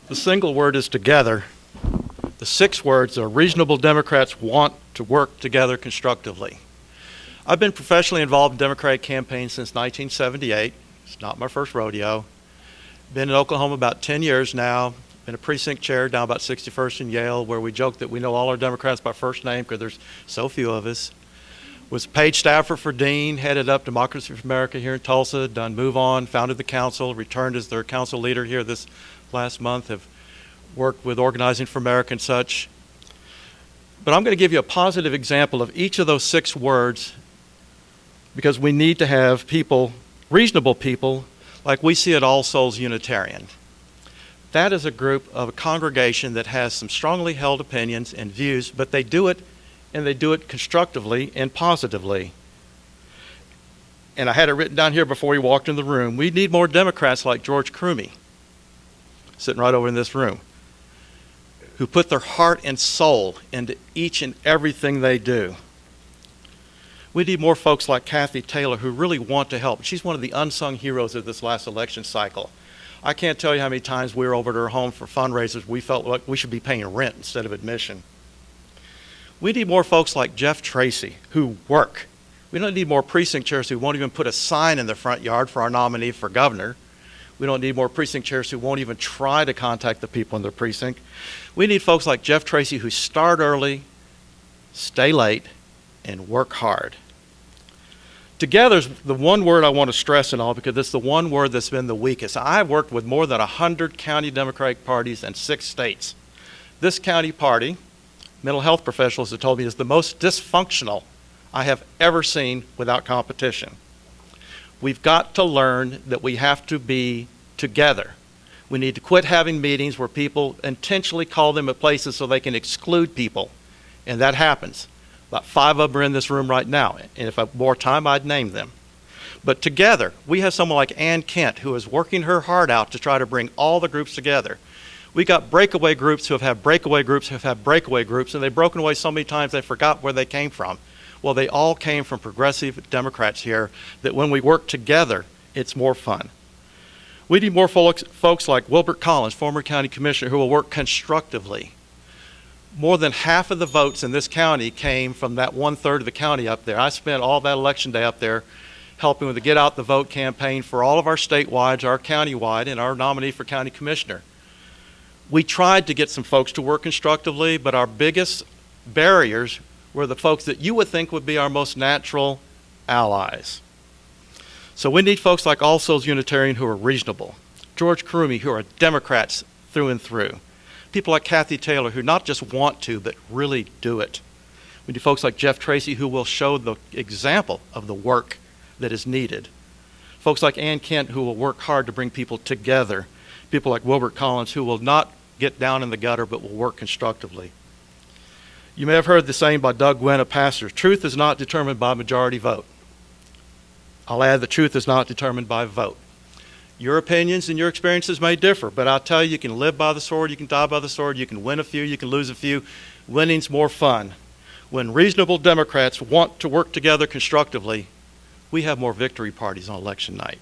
The single word is together. The 6 words are reasonable Democrats want to work together constructively. I've been professionally involved in Democratic campaigns since 1978. It's not my first rodeo. Been in Oklahoma about 10 years now. Been a precinct chair down about 61st and Yale, where we joke that we know all our Democrats by first name because there's so few of us. Was paid staffer for Dean, headed up Democracy for America here in Tulsa, done Move On, founded the council, returned as their council leader here this last month, have worked with Organizing for America and such. But I'm going to give you a positive example of each of those 6 words because we need to have people, reasonable people, like we see at All Souls Unitarian. That is a group of a congregation that has some strongly held opinions and views, but they do it, and they do it constructively and positively. And I had it written down here before we walked in the room. We need more Democrats like George Crumey, sitting right over in this room, who put their heart and soul into each and everything they do. We need more folks like Kathy Taylor who really want to help. She's one of the unsung heroes of this last election cycle. I can't tell you how many times we were over at her home for fundraisers. We felt like we should be paying rent instead of admission. We need more folks like Jeff Tracy who work. We don't need more precinct chairs who won't even put a sign in the front yard for our nominee for governor. We don't need more precinct chairs who won't even try to contact the people in their precinct. We need folks like Jeff Tracy who start early, stay late, and work hard. Together is the one word I want to stress in all because it's the one word that's been the weakest. I've worked with more than 100 county Democratic parties in 6 states. This county party, mental health professionals have told me, is the most dysfunctional I have ever seen without competition. We've got to learn that we have to be together. We need to quit having meetings where people intentionally call them at places so they can exclude people, and that happens. About 5 of them are in this room right now, and if I had more time, I'd name them. But together, we have someone like Ann Kent who is working her heart out to try to bring all the groups together. We got breakaway groups who have had breakaway groups who have had breakaway groups, and they've broken away so many times they forgot where they came from. Well, they all came from progressive Democrats here that when we work together, it's more fun. We need more folks like Wilbert Collins, former county commissioner, who will work constructively. More than half of the votes in this county came from that 1/3 of the county up there. I spent all that election day up there helping with the Get Out the Vote campaign for all of our statewide, our countywide, and our nominee for county commissioner. We tried to get some folks to work constructively, but our biggest barriers were the folks that you would think would be our most natural allies. So we need folks like All Souls Unitarian who are reasonable, George Crumey who are Democrats through and through, people like Kathy Taylor who not just want to, but really do it. We need folks like Jeff Tracy who will show the example of the work that is needed. Folks like Ann Kent who will work hard to bring people together. People like Wilbert Collins who will not get down in the gutter but will work constructively. You may have heard the saying by Doug Gwynn, a pastor, truth is not determined by majority vote. I'll add the truth is not determined by vote. Your opinions and your experiences may differ, but I'll tell you, you can live by the sword, you can die by the sword, you can win a few, you can lose a few. Winning's more fun. When reasonable Democrats want to work together constructively, we have more victory parties on election night.